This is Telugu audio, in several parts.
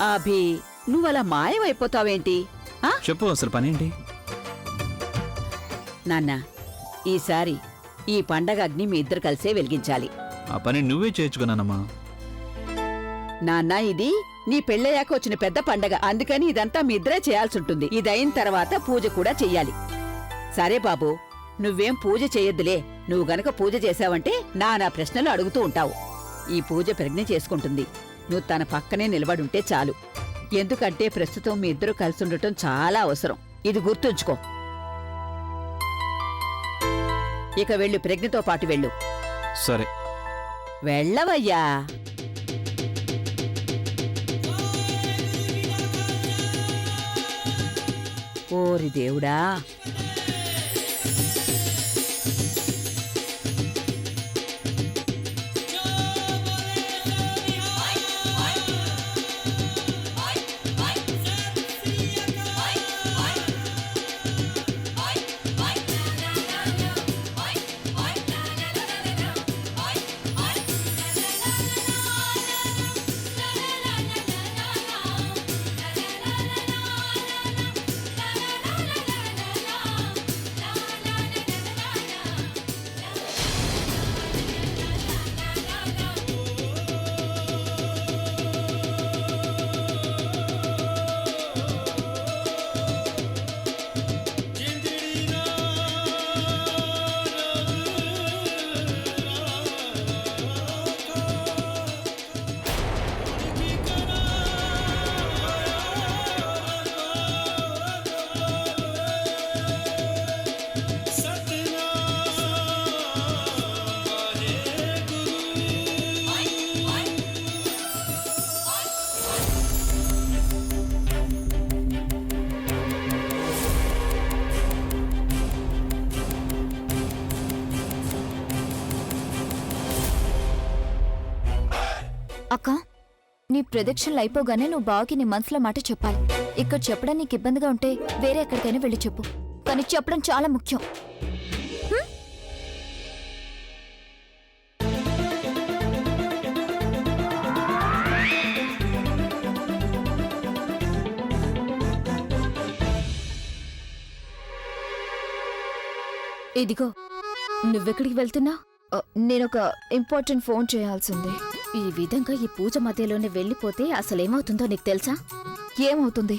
అభి నువ్వలా మాయమైపోతావేంటి? చెప్పు అసలు పనేంటి? నాన్న, ఈసారి ఈ పండగ అగ్ని మీ ఇద్దరు కలిసే వెలిగించాలి. ఆ పని నువ్వే చేయొచ్చుకున్నానమ్మా. నాన్న, ఇది నీ పెళ్ళయ్యాక వచ్చిన పెద్ద పండగ, అందుకని ఇదంతా మీ ఇద్దరే చేయాల్సుంటుంది. ఇదైన తర్వాత పూజ కూడా చెయ్యాలి. సరే బాబు, నువ్వేం పూజ చెయ్యొద్దులే. నువ్వు గనక పూజ చేశావంటే నానా ప్రశ్నలు అడుగుతూ ఉంటావు. ఈ పూజ ప్రజ్ఞ చేసుకుంటుంది. నువ్వు తన పక్కనే నిలబడుంటే చాలు. ఎందుకంటే ప్రస్తుతం మీ ఇద్దరు కలిసుండటం చాలా అవసరం. ఇది గుర్తుంచుకో. ఇక వెళ్ళు, ప్రజ్ఞతో పాటు వెళ్ళు. సరే వెళ్ళవయ్యా. ఓరి దేవుడా! అక్క, నీ ప్రదక్షిణలు అయిపోగానే నువ్వు బావకి నీ మనసులో మాట చెప్పాలి. ఇక్కడ చెప్పడం నీకు ఇబ్బందిగా ఉంటే వేరే ఎక్కడికైనా వెళ్ళి చెప్పు, కానీ చెప్పడం చాలా ముఖ్యం. ఇదిగో, నువ్వెక్కడికి వెళ్తున్నా? నేనొక ఇంపార్టెంట్ ఫోన్ చేయాల్సింది. ఈ విధంగా ఈ పూజ మధ్యలోనే వెళ్ళిపోతే అసలేమవుతుందో నీకు తెలుసా? ఏమవుతుంది?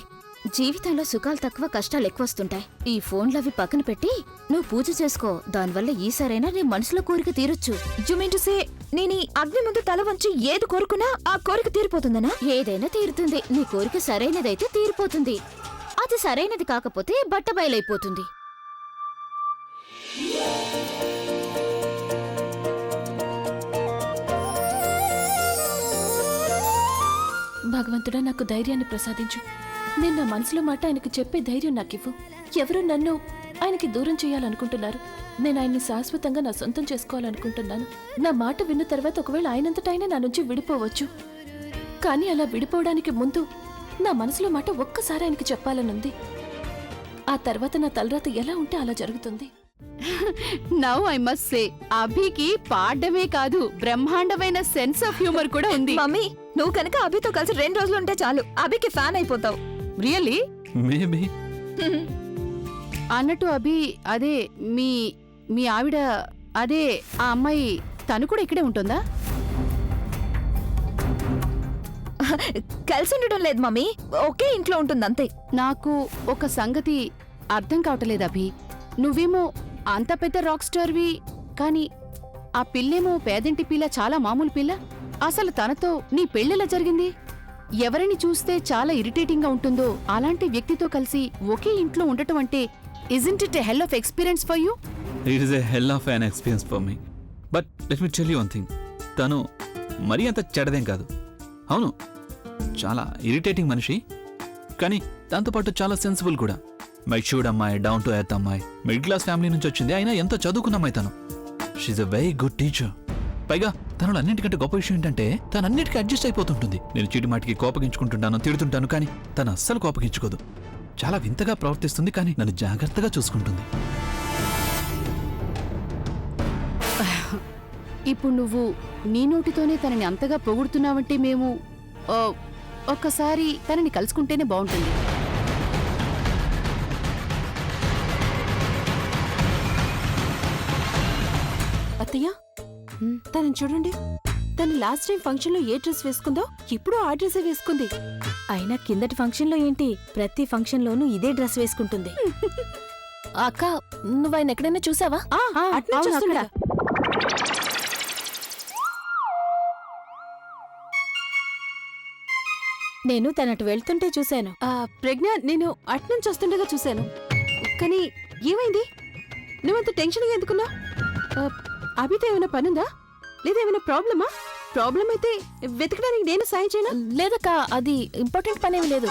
జీవితంలో సుఖాలు తక్కువ, కష్టాలు ఎక్కువ వస్తుంటాయి. ఈ ఫోన్లవి పక్కన పెట్టి నువ్వు పూజ చేసుకో. దానివల్ల ఈసారైనా నీ మనసులో కోరిక తీరొచ్చు. యు మీన్ టు సే నేను ఈ అగ్ని ముందు తల వంచి ఏది కోరుకున్నా ఆ కోరిక తీరిపోతుందనా? ఏదైనా తీరుతుంది. నీ కోరిక సరైనదైతే తీరిపోతుంది. అది సరైనది కాకపోతే బట్టబయలైపోతుంది. భగవంతుడా, నాకు ధైర్యాన్ని ప్రసాదించు. నేను నా మనసులో మాట ఆయనకు చెప్పే ధైర్యం నాకివ్వు. ఎవరు నన్ను ఆయనకి దూరం చేయాలనుకుంటున్నారు. నేను ఆయన్ని శాశ్వతంగా నా సొంతం చేసుకోవాలనుకుంటున్నాను. నా మాట విన్న తర్వాత ఒకవేళ ఆయనంతటా ఆయన నా నుంచి విడిపోవచ్చు. కానీ అలా విడిపోవడానికి ముందు నా మనసులో మాట ఒక్కసారి ఆయనకి చెప్పాలనుంది. ఆ తర్వాత నా తలరాత ఎలా ఉంటే అలా జరుగుతుంది. నౌ ఐ మస్ట్ సే, అభికి పాడమే కాదు, బ్రహ్మాండమైన సెన్స్ ఆఫ్ హ్యూమర్ కూడా ఉంది. మమ్మీ, నువ్వు కనుక అభితో కలిసి 2 రోజులు ఉంటే చాలు, అభికి ఫ్యాన్ అయిపోతావు. రియల్లీ? మేబీ. అన్నట్టు అభి, అదే మీ ఆవిడ, అదే ఆ అమ్మాయి, తను కూడా ఇక్కడే ఉంటుందా? కలిసి ఉండడం లేదు మమ్మీ, ఒకే ఇంట్లో ఉంటుంది అంతే. నాకు ఒక సంగతి అర్థం కావట్లేదు అభి. నువ్వేమో అంత పెద్ద రాక్ స్టార్వి, కానీ ఆ పిల్లేమో పేదింటి పిల్ల, చాలా మామూలు పిల్ల. అసలు తనతో నీ పెళ్ళెలా జరిగింది? ఎవరిని చూస్తే చాలా ఇరిటేటింగ్ గా ఉంటుందో అలాంటి వ్యక్తితో కలిసి ఒకే ఇంట్లో ఉండటం అంటే isn't it a hell of experience for you? It is a hell of an experience for me. But let me tell you one thing. తను మరీ అంత చెడ్డదేం కాదు. అవును, చాలా ఇరిటేటింగ్ మనిషి, కానీ దాంతోపాటు చాలా సెన్సిబుల్ కూడా. మెచ్యూర్డ్ అమ్మాయి, డౌన్ టు ఎర్త్ అమ్మాయి, మిడిల్ క్లాస్ ఫ్యామిలీ నుంచి వచ్చింది. అయినా ఎంతో చదువుకున్న అమ్మాయి తను. She's a very good teacher. పైగా తనలో అన్నింటికంటే గొప్ప విషయం ఏంటంటే తను అన్నిటికీ అడ్జస్ట్ అయిపోతుంటుంది. నేను చీటి మాటికి కోపగించుకుంటుంటాను, తిడుతుంటాను, కానీ తను అస్సలు కోపగించుకోదు. చాలా వింతగా ప్రవర్తిస్తుంది, కానీ నన్ను జాగ్రత్తగా చూసుకుంటుంది. ఇప్పుడు నువ్వు నీ నోటితోనే తనని అంతగా పొగుడుతున్నావంటే మేము ఒక్కసారి తనని కలుసుకుంటేనే బాగుంటుంది. అత్తయ్య తనని చూడండి. తను లాస్ట్ టైం ఫంక్షన్ లో ఏ డ్రెస్ వేసుకుందో ఇప్పుడు ఆ డ్రెస్ వేసుకుంది. అయినా కిందటి ఫంక్షన్ లో ఏంటి, ప్రతి ఫంక్షన్ లోనూ ఇదే డ్రెస్ వేసుకుంటుంది. అక్క నువ్వు ఆయన ఎక్కడైనా చూసావా? అట్నే అవును, చూస్తుండగా. నేను తనటు వెళ్తుంటే చూశాను. ప్రజ్ఞ, నేను అట్నుంచి వస్తుండగా చూశాను. కానీ ఏమైంది? నువ్వంత టెన్షన్గా ఎందుకున్నావు? అభితో ఏమైనా పనుందా లేదా ఏమైనా ప్రాబ్లమా? ప్రాబ్లం అయితే వెతకడానికి నేను సాయం చేయను. లేదక్క, అది ఇంపార్టెంట్ పనేమి లేదు.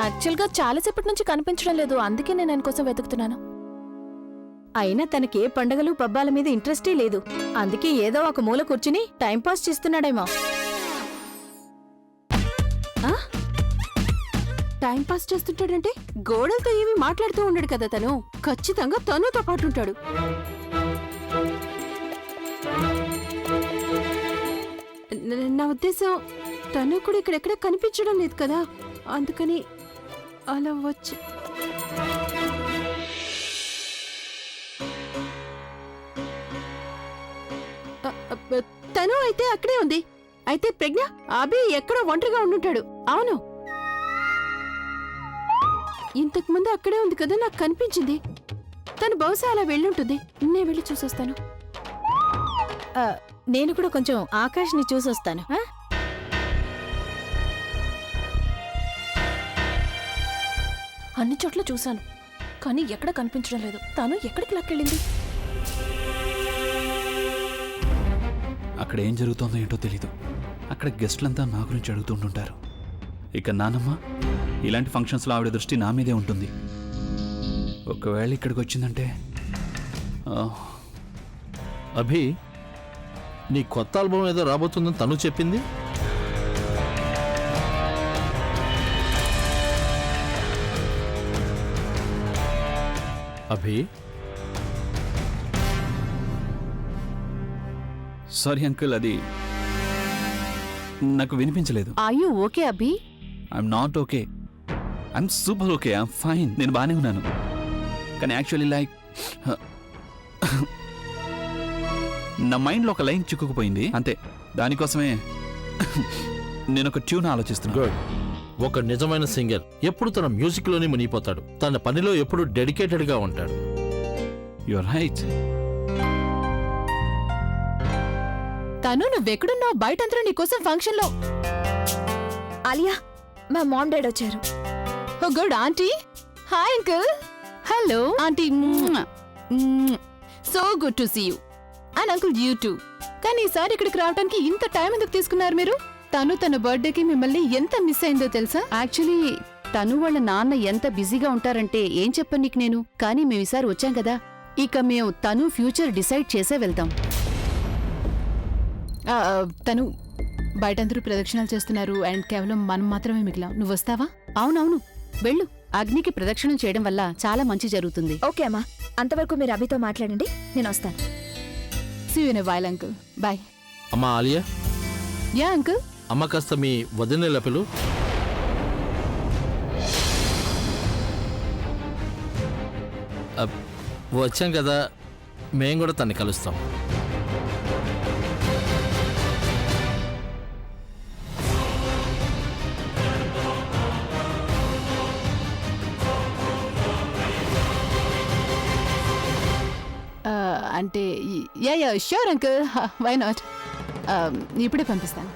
యాక్చువల్గా చాలాసేపటి నుంచి కనిపించడం లేదు, అందుకే నేను ఆయన కోసం వెతుకుతున్నాను. అయినా తనకే పండగలు పబ్బాల మీద ఇంట్రెస్టే లేదు. అందుకే ఏదో ఒక మూల కూర్చుని టైంపాస్ చేస్తున్నాడేమో. టైం పాస్ చేస్తుంటాడంటే గోడలతో ఏమి మాట్లాడుతూ ఉండడు కదా తను. ఖచ్చితంగా తనుతో పాటు ఉంటాడు. నా ఉద్దేశం తను కూడా ఇక్కడెక్కడ కనిపించడం లేదు కదా, అందుకని అలా వచ్చి. తను అయితే అక్కడే ఉంది. అయితే ప్రజ్ఞ, అభి ఎక్కడో ఒంటరిగా ఉండుంటాడు. అవును, ఇంతకు ముందు అక్కడే ఉంది కదా, నాకు కనిపించింది. తను బహుశా అలా వెళ్ళుంటుంది. నేను వెళ్ళి చూసొస్తాను. నేను కూడా కొంచెం ఆకాష్ని చూసొస్తాను. అన్ని చోట్ల చూశాను, కానీ ఎక్కడ కనిపించడం లేదు. తను ఎక్కడికి లాక్కెళ్ళింది? అక్కడ ఏం జరుగుతుందో ఏంటో తెలీదు. అక్కడ గెస్ట్లంతా నా గురించి అడుగుతుంటుంటారు. ఇక నానమ్మ ఇలాంటి ఫంక్షన్స్లో ఆవిడ దృష్టి నా మీదే ఉంటుంది. ఒకవేళ ఇక్కడికి వచ్చిందంటే అభి, నీ కొత్త ఆల్బమ్ ఏదో రాబోతుందని తను చెప్పింది. అభి, సారీ అంకుల్, అది నాకు వినిపించలేదు. Are you okay Abhi? I'm not okay. I'm super okay. I'm fine. నేను బాగానే ఉన్నాను. కానీ యాక్చువల్లీ లైక్ నా మైండ్లో ఒక లైన్ చిక్కుకుపోయింది అంతే. దానికోసమే నేను ఒక ట్యూన్ ఆలోచిస్తున్నాను. గుడ్. ఒక నిజమైన సింగర్ ఎప్పుడు తన మ్యూజిక్లోనే మునిగిపోతాడు. తన పనిలో ఎప్పుడు డెడికేటెడ్గా ఉంటాడు. Your right. తను నువ్వెక్కడున్నావు? బయటంతా నీకోసం ఫంక్షన్ లో. ఆలియా, మా మామ్ డాడ్ వచ్చారు. Oh good aunty. Hi uncle. Hello aunty. So good to see you. And uncle you too. కానీ ఈసారి ఇక్కడికి రావడానికి ఇంత టైం ఎందుకు తీసుకున్నారు మీరు? తను తన బర్త్డేకి మిమ్మల్ని ఎంత మిస్ అయిందో తెలుసా? యాక్చువల్లీ తను వాళ్ళ నాన్న ఎంత బిజీగా ఉంటారంటే ఏం చెప్పను నీకు నేను. కానీ మేము ఈసారి వచ్చాం కదా, ఇక మేము తను ఫ్యూచర్ డిసైడ్ చేసే వెళ్తాం. తను బయటందరూ ప్రదక్షిణాలు చేస్తున్నారు అండ్ కేవలం మనం మాత్రమే మిగిలాం. నువ్వు వస్తావా? అవునవును, వెళ్ళు. అగ్నికి ప్రదక్షిణం చేయడం వల్ల చాలా మంచి జరుగుతుంది. ఓకే అమ్మా, అంతవరకు మీరు అభితో మాట్లాడండి, నేను వస్తాను. See you in a while uncle. Bye. అమ్మా ఆలియా. Yeah uncle. అమ్మ కాస్త మీ వదినల పిలు. వచ్చాం కదా, మేం కూడా తన్ని కలుస్తాం. అంటే yeah yeah sure uncle, why not. ఇప్పుడే పంపిస్తాను.